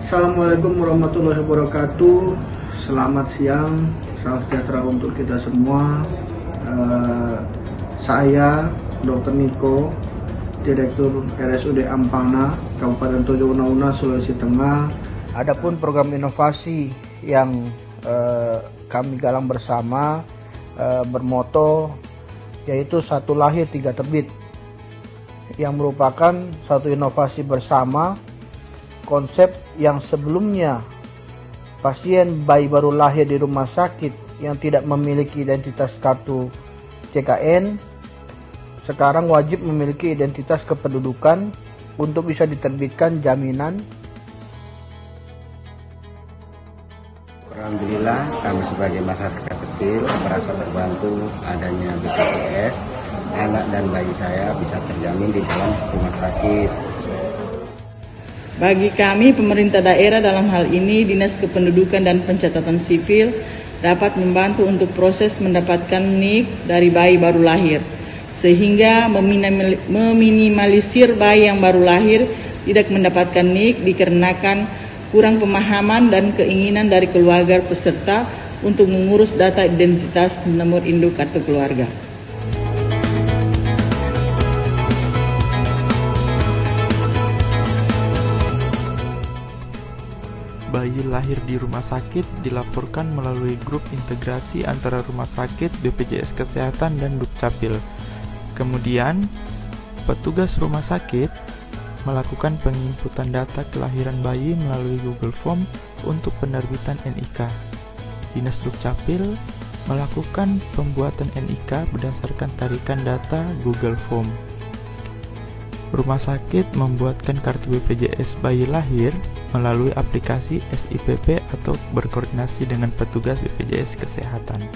Assalamualaikum warahmatullahi wabarakatuh. Selamat siang, salam sejahtera untuk kita semua. Saya Dr. Niko, Direktur RSUD Ampana, Kabupaten Tojo Una-Una, Sulawesi Tengah. Adapun program inovasi yang kami galang bersama bermoto yaitu satu lahir tiga terbit, yang merupakan satu inovasi bersama. Konsep yang sebelumnya pasien bayi baru lahir di rumah sakit yang tidak memiliki identitas kartu CKN sekarang wajib memiliki identitas kependudukan untuk bisa diterbitkan jaminan. Alhamdulillah kami sebagai masyarakat kecil merasa terbantu adanya BPJS. Anak dan bayi saya bisa terjamin di dalam rumah sakit. Bagi kami, pemerintah daerah dalam hal ini Dinas Kependudukan dan Pencatatan Sipil dapat membantu untuk proses mendapatkan NIK dari bayi baru lahir, sehingga meminimalisir bayi yang baru lahir tidak mendapatkan NIK dikarenakan kurang pemahaman dan keinginan dari keluarga peserta untuk mengurus data identitas nomor induk kartu keluarga. Bayi lahir di rumah sakit dilaporkan melalui grup integrasi antara rumah sakit, BPJS Kesehatan, dan Dukcapil. Kemudian, petugas rumah sakit melakukan penginputan data kelahiran bayi melalui Google Form untuk penerbitan NIK. Dinas Dukcapil melakukan pembuatan NIK berdasarkan tarikan data Google Form. Rumah sakit membuatkan kartu BPJS bayi lahir melalui aplikasi SIPP atau berkoordinasi dengan petugas BPJS Kesehatan.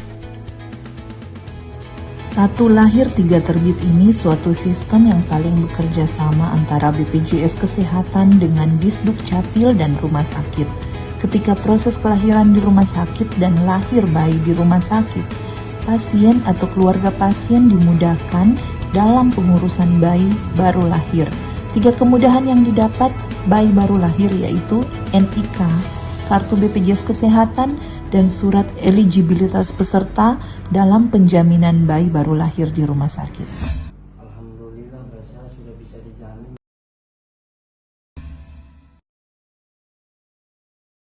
Satu lahir tiga terbit ini suatu sistem yang saling bekerja sama antara BPJS Kesehatan dengan Disdukcapil dan rumah sakit. Ketika proses kelahiran di rumah sakit dan lahir bayi di rumah sakit, pasien atau keluarga pasien dimudahkan dalam pengurusan bayi baru lahir. Tiga kemudahan yang didapat bayi baru lahir yaitu NIK, kartu BPJS Kesehatan, dan surat eligibilitas peserta dalam penjaminan bayi baru lahir di rumah sakit.